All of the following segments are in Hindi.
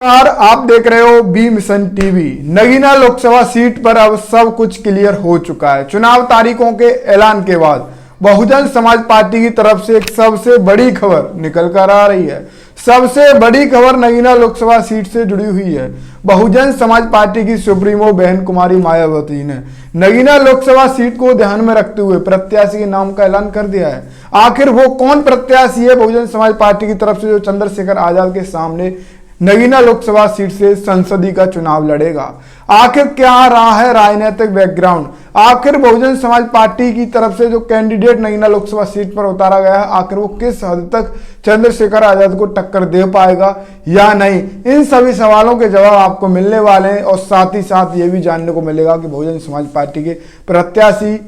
नमस्कार, आप देख रहे हो B mission TV. Nagina Lok Sabha seat पर अब सब कुछ क्लियर हो चुका है। चुनाव तारीखों के ऐलान के बाद बहुजन समाज पार्टी की तरफ से एक सबसे बड़ी खबर निकल कर आ रही है। सबसे बड़ी खबर नगीना लोकसभा सीट से जुड़ी हुई है। बहुजन समाज पार्टी की सुप्रीमो बहन कुमारी मायावती ने नगीना लोकसभा सीट को ध्यान में रखते हुए प्रत्याशी के नाम का ऐलान कर दिया है। आखिर वो कौन प्रत्याशी है बहुजन समाज पार्टी की तरफ से जो चंद्रशेखर आजाद के सामने नगीना लोकसभा सीट से संसदीय का चुनाव लड़ेगा? आखिर क्या रहा है राजनीतिक बैकग्राउंड? आखिर बहुजन समाज पार्टी की तरफ से जो कैंडिडेट नगीना लोकसभा सीट पर उतारा गया है, आखिर वो किस हद तक चंद्रशेखर आजाद को टक्कर दे पाएगा या नहीं? इन सभी सवालों के जवाब आपको मिलने वाले हैं और साथ ही साथ ये भी जानने को मिलेगा कि बहुजन समाज पार्टी के प्रत्याशी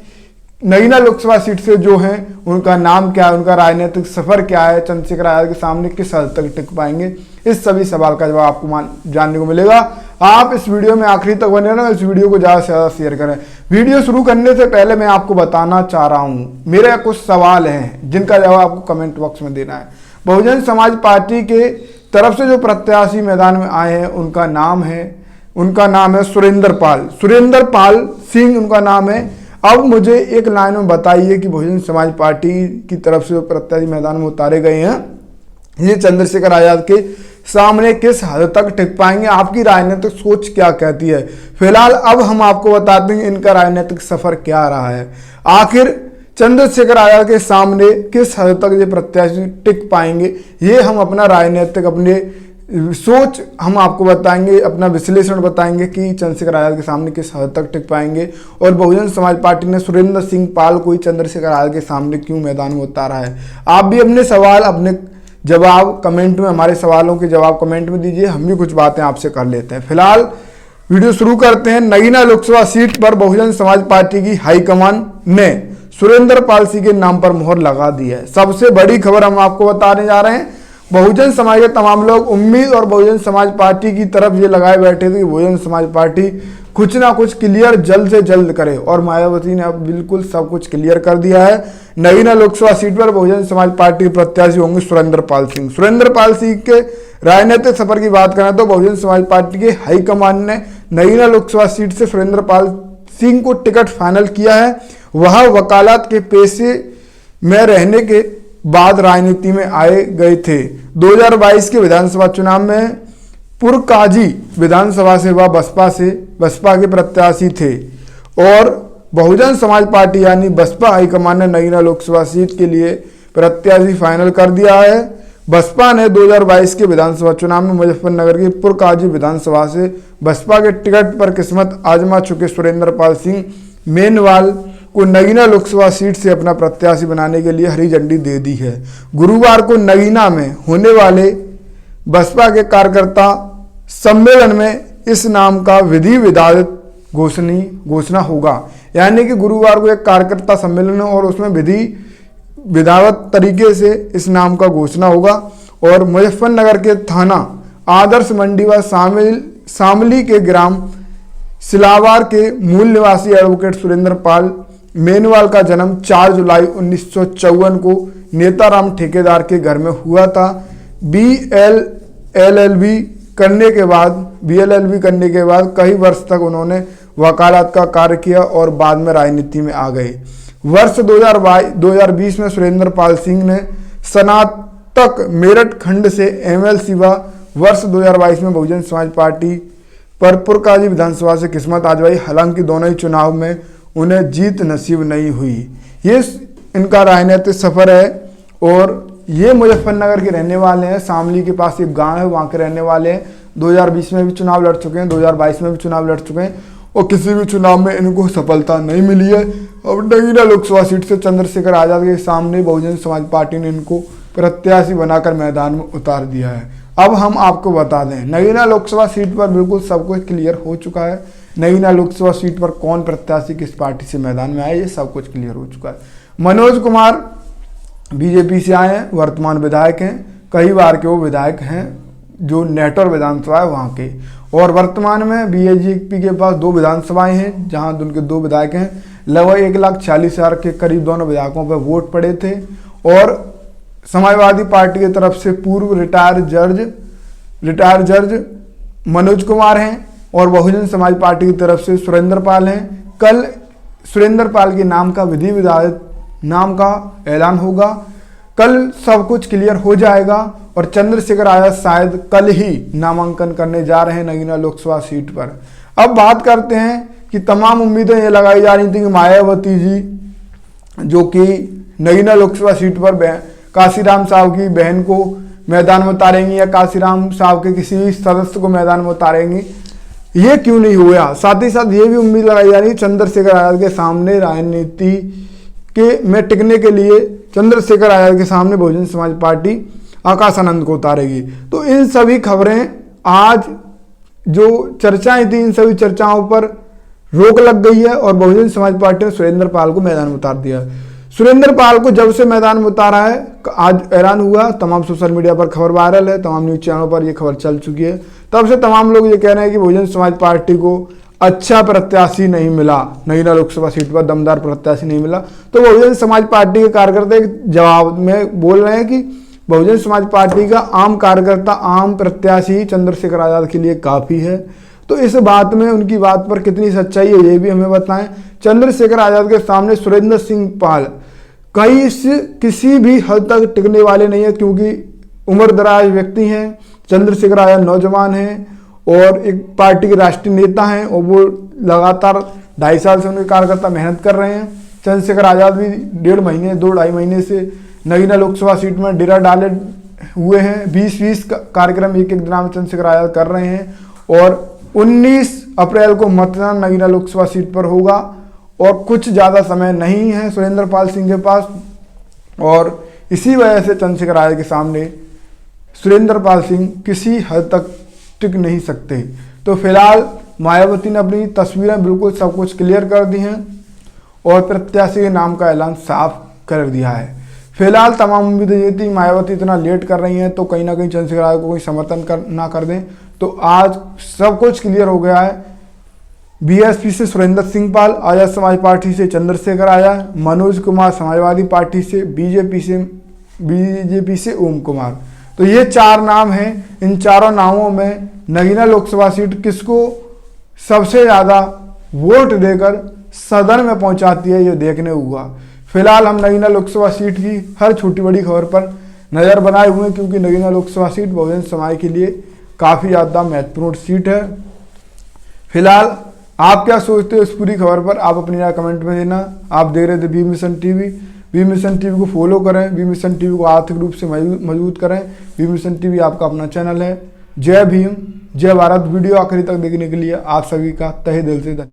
नगीना लोकसभा सीट से जो हैं उनका नाम क्या है, उनका राजनीतिक सफर क्या है, चंद्रशेखर आजाद के सामने किस हद तक टिक पाएंगे, इस सभी सवाल का जवाब आपको जानने को मिलेगा। आप इस वीडियो में आखिरी तक बने रहना, इस वीडियो को ज़्यादा से ज़्यादा शेयर करें। वीडियो शुरू करने से पहले मैं आपको बताना चाह रहा हूँ, मेरे कुछ सवाल हैं जिनका जवाब आपको कमेंट बॉक्स में देना है। बहुजन समाज पार्टी के तरफ से जो प्रत्याशी मैदान में आए हैं उनका नाम है सुरेंद्र पाल सिंह उनका नाम है। अब मुझे एक लाइन में बताइए कि बहुजन समाज पार्टी की तरफ से जो प्रत्याशी मैदान में उतारे गए हैं ये चंद्रशेखर आजाद के सामने किस हद तक टिक पाएंगे? आपकी राजनीतिक सोच क्या कहती है? फिलहाल अब हम आपको बताते हैं इनका राजनीतिक सफर क्या रहा है। आखिर चंद्रशेखर आजाद के सामने किस हद तक ये प्रत्याशी टिक पाएंगे, ये हम अपना राजनीतिक अपने सोच हम आपको बताएंगे, अपना विश्लेषण बताएंगे कि चंद्रशेखर आजाद के सामने किस हद तक टिक पाएंगे और बहुजन समाज पार्टी ने सुरेंद्र सिंह पाल को ही चंद्रशेखर आजाद के सामने क्यों मैदान में उतारा है। आप भी अपने सवाल अपने जवाब कमेंट में, हमारे सवालों के जवाब कमेंट में दीजिए, हम भी कुछ बातें आपसे कर लेते हैं। फिलहाल वीडियो शुरू करते हैं। नगीना लोकसभा सीट पर बहुजन समाज पार्टी की हाईकमान ने सुरेंद्र पाल सिंह के नाम पर मोहर लगा दी है। सबसे बड़ी खबर हम आपको बताने जा रहे हैं। बहुजन समाज के तमाम लोग उम्मीद और बहुजन समाज पार्टी की तरफ ये लगाए बैठे थे कि बहुजन समाज पार्टी कुछ ना कुछ क्लियर जल्द से जल्द करे और मायावती ने अब बिल्कुल सब कुछ क्लियर कर दिया है। नगीना लोकसभा सीट पर बहुजन समाज पार्टी के प्रत्याशी होंगे सुरेंद्र पाल सिंह के राजनीतिक सफर की बात करें तो बहुजन समाज पार्टी के हाईकमान ने नगीना लोकसभा सीट से सुरेंद्र पाल सिंह को टिकट फाइनल किया है। वह वकालत के पेशे में रहने के बाद राजनीति में आए गए थे। 2022 के विधानसभा चुनाव में पुरकाजी विधानसभा से वह बसपा के प्रत्याशी थे और बहुजन समाज पार्टी यानी बसपा हाईकमान ने नगीना लोकसभा सीट के लिए प्रत्याशी फाइनल कर दिया है। बसपा ने 2022 के विधानसभा चुनाव में मुजफ्फरनगर की पुरकाजी विधानसभा से बसपा के टिकट पर किस्मत आजमा चुके सुरेंद्र पाल सिंह मेनवाल को नगीना लोकसभा सीट से अपना प्रत्याशी बनाने के लिए हरी झंडी दे दी है। गुरुवार को नगीना में होने वाले बसपा के कार्यकर्ता सम्मेलन में इस नाम का विधि विधायक घोषणा होगा। यानी कि गुरुवार को एक कार्यकर्ता सम्मेलन है और उसमें विधि विधावत तरीके से इस नाम का घोषणा होगा और मुजफ्फरनगर के थाना आदर्श मंडी व शामली के ग्राम सिलावार के मूल निवासी एडवोकेट सुरेंद्र पाल मेनवाल का जन्म 4 जुलाई 1954 को नेताराम ठेकेदार के घर में हुआ था। बीएलएलबी करने के बाद कई वर्ष तक उन्होंने वकालत का कार्य किया और बाद में राजनीति में आ गए। वर्ष 2020 में सुरेंद्र पाल सिंह ने स्नातक मेरठ खंड से एमएलसी व वर्ष 2022 में बहुजन समाज पार्टी पर पुरकाजी विधानसभा से किस्मत आजमाई। हालांकि दोनों ही चुनाव में उन्हें जीत नसीब नहीं हुई। ये इनका राजनीतिक सफर है और ये मुजफ्फरनगर के रहने वाले हैं। शामली के पास एक गांव है, वहाँ के रहने वाले हैं। 2020 में भी चुनाव लड़ चुके हैं, 2022 में भी चुनाव लड़ चुके हैं और किसी भी चुनाव में इनको सफलता नहीं मिली है। अब नगीना लोकसभा सीट से चंद्रशेखर आजाद के सामने बहुजन समाज पार्टी ने इनको प्रत्याशी बनाकर मैदान में उतार दिया है। अब हम आपको बता दें नगीना लोकसभा सीट पर बिल्कुल सब कुछ क्लियर हो चुका है। नगीना लोकसभा सीट पर कौन प्रत्याशी किस पार्टी से मैदान में आए, ये सब कुछ क्लियर हो चुका है। मनोज कुमार बीजेपी से आए हैं, वर्तमान विधायक हैं, कई बार के वो विधायक हैं जो नेटौर विधानसभा है वहाँ के, और वर्तमान में बीजेपी के पास 2 विधानसभाएं हैं जहाँ उनके 2 विधायक हैं। लगभग 1,40,000 के करीब दोनों विधायकों पर वोट पड़े थे और समाजवादी पार्टी की तरफ से पूर्व रिटायर जज मनोज कुमार हैं और बहुजन समाज पार्टी की तरफ से सुरेंद्र पाल हैं। कल सुरेंद्र पाल के नाम का विधि विधायक नाम का ऐलान होगा। कल सब कुछ क्लियर हो जाएगा और चंद्रशेखर आजाद शायद कल ही नामांकन करने जा रहे हैं नगीना लोकसभा सीट पर। अब बात करते हैं कि तमाम उम्मीदें ये लगाई जा रही थी कि मायावती जी जो कि नगीना लोकसभा सीट पर काशीराम साहब की बहन को मैदान में उतारेंगी या काशीराम साहब के किसी सदस्य को मैदान में उतारेंगी, ये क्यों नहीं हुआ। साथ ही साथ ये भी उम्मीद लगाई जा रही है चंद्रशेखर आजाद के सामने राजनीति के में टिकने के लिए चंद्रशेखर आजाद के सामने बहुजन समाज पार्टी आकाश आनंद को उतारेगी। तो इन सभी खबरें आज जो चर्चाएं थी, इन सभी चर्चाओं पर रोक लग गई है और बहुजन समाज पार्टी ने सुरेंद्र पाल को मैदान में उतार दिया। सुरेंद्र पाल को जब से मैदान में उतारा है, आज ऐलान हुआ, तमाम सोशल मीडिया पर खबर वायरल है, तमाम न्यूज चैनलों पर यह खबर चल चुकी है, तब से तमाम लोग ये कह रहे हैं कि बहुजन समाज पार्टी को अच्छा प्रत्याशी नहीं मिला, नगीना लोकसभा सीट पर दमदार प्रत्याशी नहीं मिला। तो बहुजन समाज पार्टी के कार्यकर्ता एक जवाब में बोल रहे हैं कि बहुजन समाज पार्टी का आम कार्यकर्ता, आम प्रत्याशी चंद्रशेखर आजाद के लिए काफी है। तो इस बात में उनकी बात पर कितनी सच्चाई है ये भी हमें बताएं। चंद्रशेखर आजाद के सामने सुरेंद्र सिंह पाल किसी भी हद तक टिकने वाले नहीं है, क्योंकि उम्रदराज व्यक्ति हैं। चंद्रशेखर आजाद नौजवान हैं और एक पार्टी के राष्ट्रीय नेता हैं और वो लगातार 2.5 साल से उनके कार्यकर्ता मेहनत कर रहे हैं। चंद्रशेखर आजाद भी 1.5 महीने 2-2.5 महीने से नगीना लोकसभा सीट में डेरा डाले हुए हैं। 20-20 कार्यक्रम एक दिन में चंद्रशेखर आजाद कर रहे हैं और 19 अप्रैल को मतदान नगीना लोकसभा सीट पर होगा और कुछ ज़्यादा समय नहीं है सुरेंद्र पाल सिंह के पास, और इसी वजह से चंद्रशेखर आजाद के सामने सुरेंद्र पाल सिंह किसी हद तक टिक नहीं सकते। तो फिलहाल मायावती ने अपनी तस्वीरें बिल्कुल सब कुछ क्लियर कर दी हैं और प्रत्याशी के नाम का ऐलान साफ कर दिया है। फिलहाल तमाम उम्मीदें ये थी मायावती इतना लेट कर रही हैं तो कहीं ना कहीं चंद्रशेखर आजाद को कोई समर्थन ना कर दें। तो आज सब कुछ क्लियर हो गया है। बीएसपी से सुरेंद्र सिंह पाल, आजाद समाज पार्टी से चंद्रशेखर आजाद, मनोज कुमार समाजवादी पार्टी से, बीजेपी से ओम कुमार। तो ये 4 नाम हैं। इन चारों नामों में नगीना लोकसभा सीट किसको सबसे ज़्यादा वोट देकर सदन में पहुंचाती है, ये देखने हुआ। फिलहाल हम नगीना लोकसभा सीट की हर छोटी बड़ी खबर पर नज़र बनाए हुए हैं, क्योंकि नगीना लोकसभा सीट बहुजन समाज के लिए काफ़ी ज़्यादा महत्वपूर्ण सीट है। फिलहाल आप क्या सोचते हो इस पूरी खबर पर, आप अपनी राय कमेंट में देना। आप देख रहे थे B mission TV. B mission TV को फॉलो करें, बी मिशन टीवी को आर्थिक रूप से मजबूत करें। बी मिशन टीवी आपका अपना चैनल है। जय भीम, जय भारत। वीडियो आखिरी तक देखने के लिए आप सभी का तहे दिल से धन्यवाद।